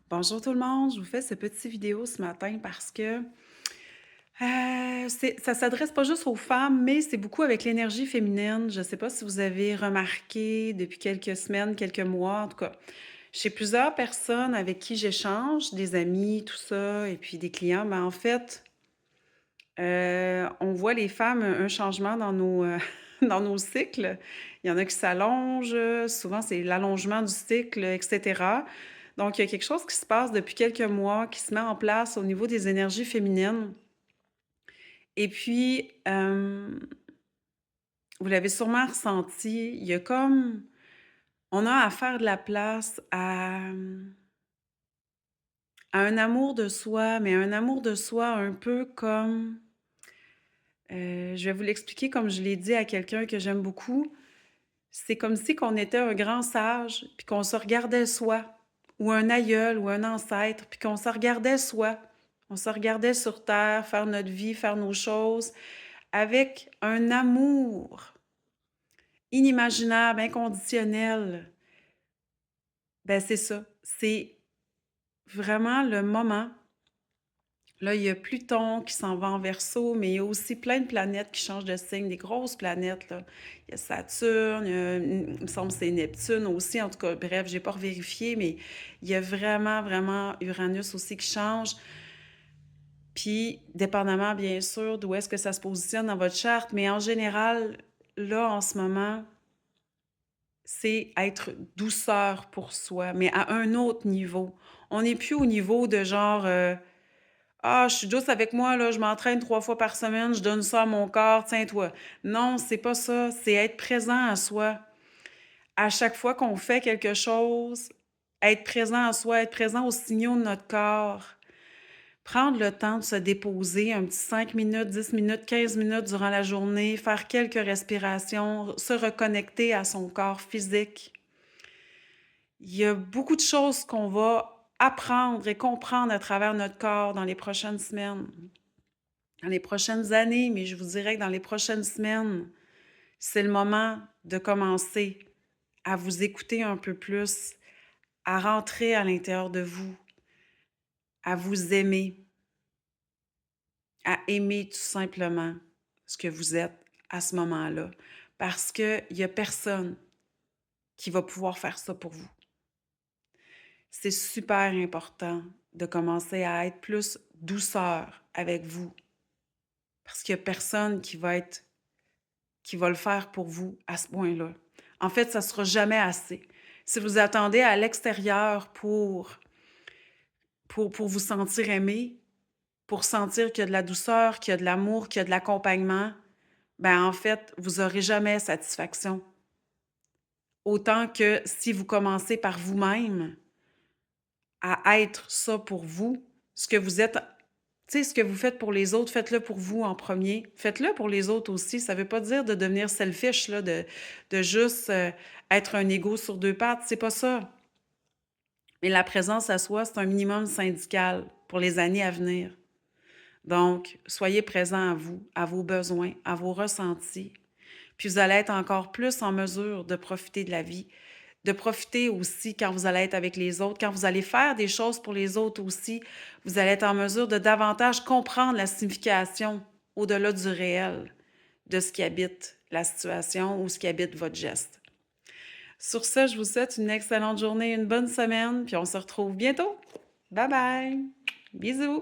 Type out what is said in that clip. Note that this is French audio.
Bonjour tout le monde, je vous fais cette petite vidéo ce matin parce que ça s'adresse pas juste aux femmes, mais c'est beaucoup avec l'énergie féminine. Je ne sais pas si vous avez remarqué depuis quelques semaines, quelques mois, en tout cas. Chez plusieurs personnes avec qui j'échange, des amis, tout ça, et puis des clients, ben en fait, on voit les femmes un changement dans dans nos cycles. Il y en a qui s'allongent, souvent c'est l'allongement du cycle, et cetera. Donc il y a quelque chose qui se passe depuis quelques mois, qui se met en place au niveau des énergies féminines et puis, vous l'avez sûrement ressenti, il y a comme on a à faire de la place à un amour de soi, mais un amour de soi un peu comme, je vais vous l'expliquer comme je l'ai dit à quelqu'un que j'aime beaucoup. C'est comme si qu'on était un grand sage, puis qu'on se regardait soi, ou un aïeul ou un ancêtre, puis qu'on se regardait soi. On se regardait sur terre, faire notre vie, faire nos choses, avec un amour inimaginable, inconditionnel. Ben, c'est ça. C'est vraiment le moment. Là, il y a Pluton qui s'en va en Verseau, mais il y a aussi plein de planètes qui changent de signe, des grosses planètes, là. Il y a Saturne, il me semble que c'est Neptune aussi, en tout cas, bref, j'ai pas revérifié, mais il y a vraiment, vraiment Uranus aussi qui change. Puis, dépendamment, bien sûr, d'où est-ce que ça se positionne dans votre charte, mais en général, là, en ce moment, c'est être douceur pour soi, mais à un autre niveau. On n'est plus au niveau de genre, «Ah, je suis douce avec moi, là, je m'entraîne 3 fois par semaine, je donne ça à mon corps, tiens-toi». Non, c'est pas ça, c'est être présent à soi. À chaque fois qu'on fait quelque chose, être présent à soi, être présent aux signaux de notre corps. Prendre le temps de se déposer un petit 5 minutes, 10 minutes, 15 minutes durant la journée, faire quelques respirations, se reconnecter à son corps physique. Il y a beaucoup de choses qu'on va apprendre et comprendre à travers notre corps dans les prochaines semaines, dans les prochaines années, mais je vous dirais que dans les prochaines semaines, c'est le moment de commencer à vous écouter un peu plus, à rentrer à l'intérieur de vous, à vous aimer, à aimer tout simplement ce que vous êtes à ce moment-là. Parce qu'il y a personne qui va pouvoir faire ça pour vous. C'est super important de commencer à être plus douceur avec vous parce qu'il y a personne qui va le faire pour vous à ce point-là. En fait, ça sera jamais assez. Si vous attendez à l'extérieur pour vous sentir aimé, pour sentir qu'il y a de la douceur, qu'il y a de l'amour, qu'il y a de l'accompagnement, ben, en fait, vous aurez jamais satisfaction. Autant que si vous commencez par vous-même à être ça pour vous, ce que vous êtes, tu sais, ce que vous faites pour les autres, faites-le pour vous en premier. Faites-le pour les autres aussi. Ça veut pas dire de devenir selfish, là, de juste être un ego sur deux pattes. C'est pas ça. Mais la présence à soi, c'est un minimum syndical pour les années à venir. Donc, soyez présent à vous, à vos besoins, à vos ressentis. Puis vous allez être encore plus en mesure de profiter de la vie, de profiter aussi quand vous allez être avec les autres, quand vous allez faire des choses pour les autres aussi, vous allez être en mesure de davantage comprendre la signification au-delà du réel de ce qui habite la situation ou ce qui habite votre geste. Sur ce, je vous souhaite une excellente journée, une bonne semaine, puis on se retrouve bientôt. Bye bye! Bisous!